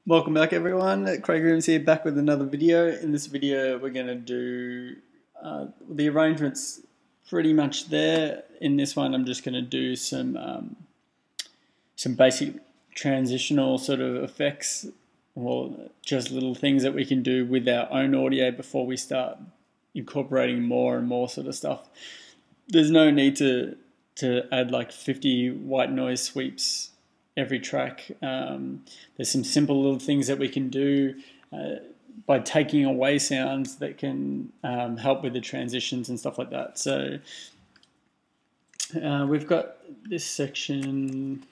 Welcome back everyone, Craig Rooms here, back with another video. In this video we're going to do, the arrangement's pretty much there. In this one I'm just going to do some basic transitional sort of effects, or just little things that we can do with our own audio before we start incorporating more and more sort of stuff. There's no need to add like 50 white noise sweeps every track. There's some simple little things that we can do by taking away sounds that can help with the transitions and stuff like that. So we've got this section.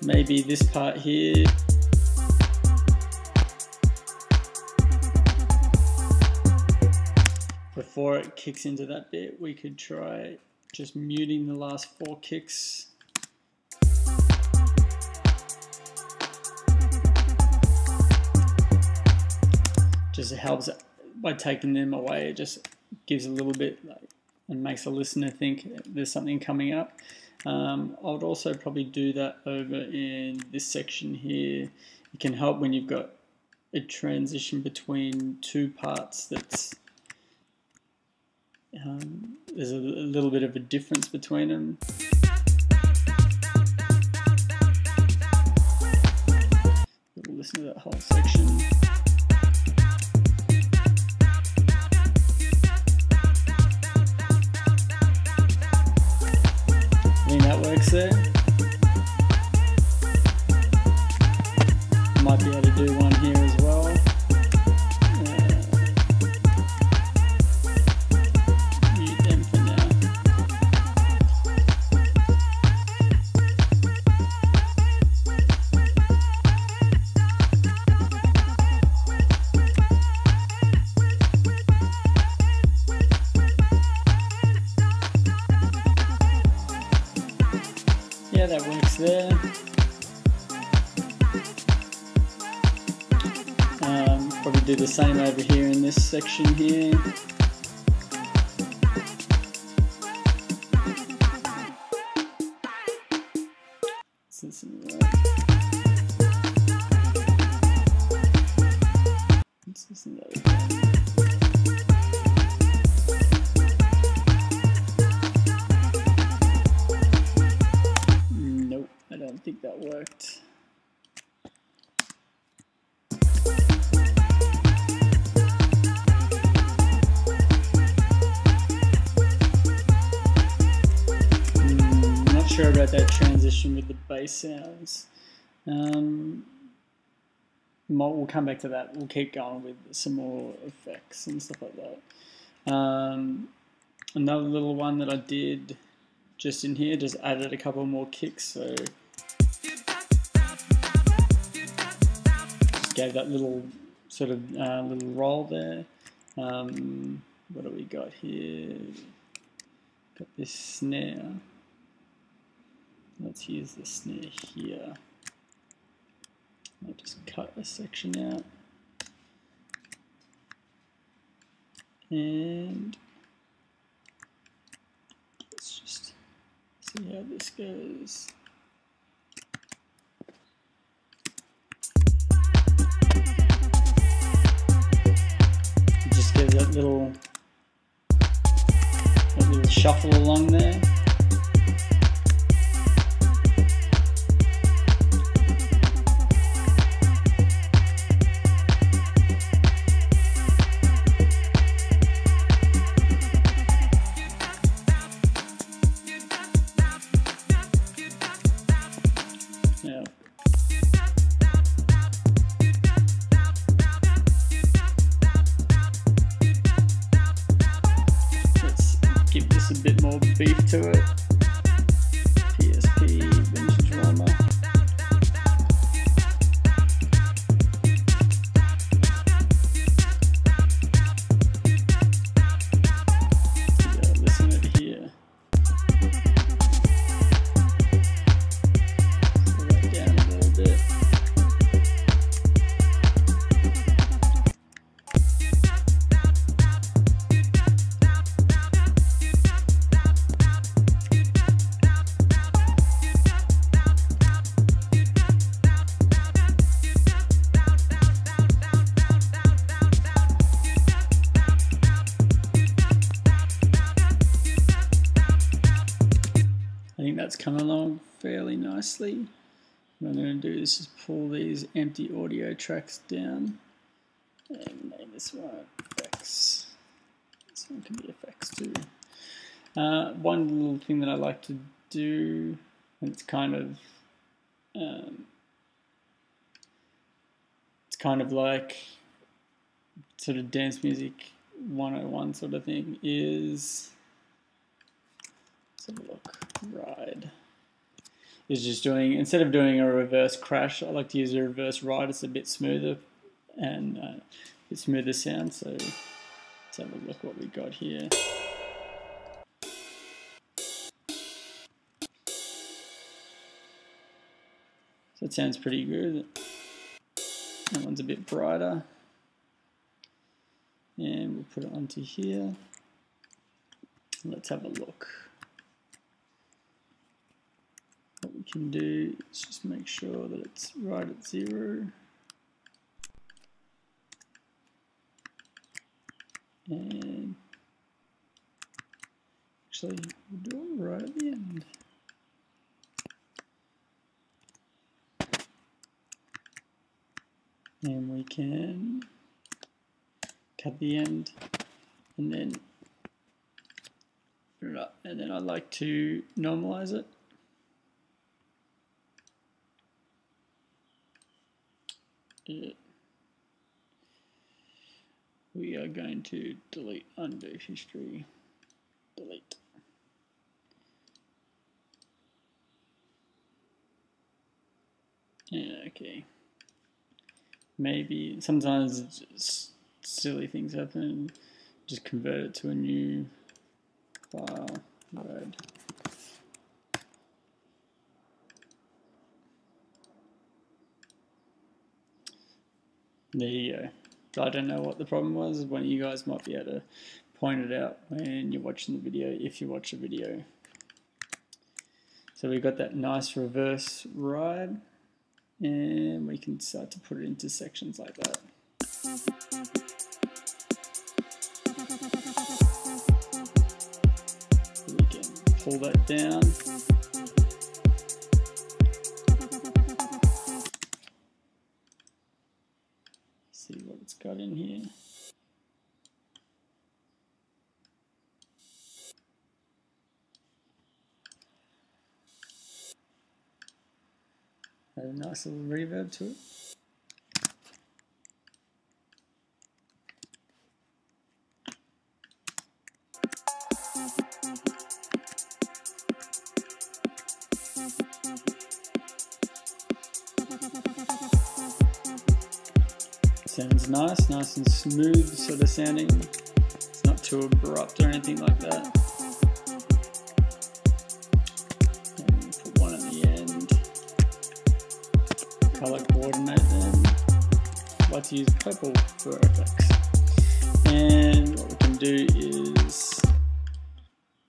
Maybe this part here. Before it kicks into that bit, we could try just muting the last 4 kicks. Just helps by taking them away. It just gives a little bit and makes the listener think there's something coming up. I would also probably do that over in this section here. It can help when you've got a transition between 2 parts that's there's a little bit of a difference between them. We'll listen to that whole section. I think that works there. Might be able to do one here as well. Yeah, that works there. Probably do the same over here in this section here. Nope, I don't think that worked. Not sure about that transition with the bass sounds. We'll come back to that. We'll keep going with some more effects and stuff like that. Another little one that I did just in here, just added a couple more kicks, so just gave that little sort of little roll there. What do we got here? Got this snare. Let's use the snare here. I'll just cut a section out. And let's just see how this goes. Just give that little shuffle along there. Yeah. Let's give this a bit more beef to it. PSP, vintage drama. Yeah, listen over here. that's coming along fairly nicely. What I'm going to do is just pull these empty audio tracks down and name this one effects. This one can be effects too. One little thing that I like to do, and it's kind of like sort of dance music 101 sort of thing, is, let's have a look, ride. Is just doing, instead of doing a reverse crash, I like to use a reverse ride. It's a bit smoother and a bit smoother sound. So let's have a look what we got here. So it sounds pretty good. That one's a bit brighter. And we'll put it onto here. Let's have a look. What we can do is just make sure that it's right at 0. And actually, we'll do it right at the end. And we can cut the end and then put it up. And then I like to normalize it. We are going to delete undo history. Delete. Yeah, okay. Maybe sometimes it's just silly things happen. Just convert it to a new file. Word. There you go. I don't know what the problem was. One of you guys might be able to point it out when you're watching the video, if you watch the video. So we've got that nice reverse ride, and we can start to put it into sections like that. We can pull that down. See what it's got in here. Add a nice little reverb to it. Sounds nice and smooth sort of sounding. It's not too abrupt or anything like that. And put one at the end. Color coordinate them. I like to use purple for effects. And what we can do is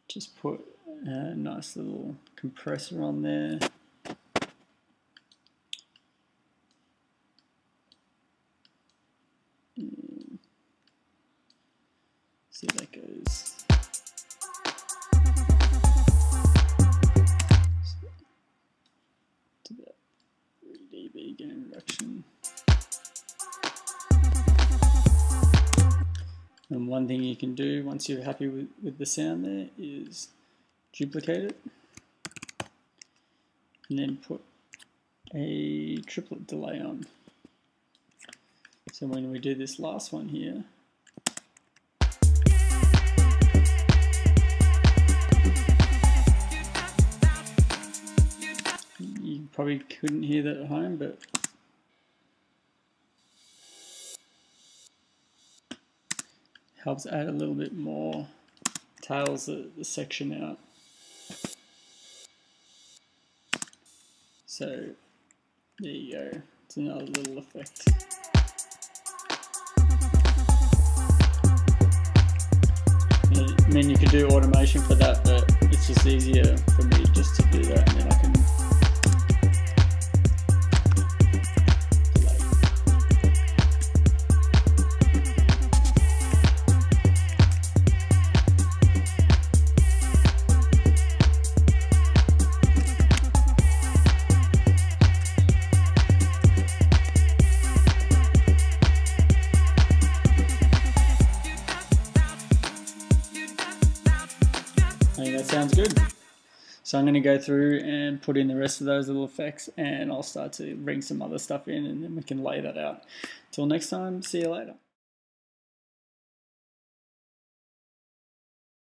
just put a nice little compressor on there. See how that goes. To that 3 dB gain reduction. And one thing you can do once you're happy with the sound there is duplicate it and then put a triplet delay on. So when we do this last one here, you probably couldn't hear that at home, but helps add a little bit more, tails the section out. So there you go, it's another little effect. I mean, you could do automation for that, but it's just easier for me just to do that, and then I can delay. So I'm going to go through and put in the rest of those little effects, and I'll start to bring some other stuff in, and then we can lay that out. Till next time, see you later.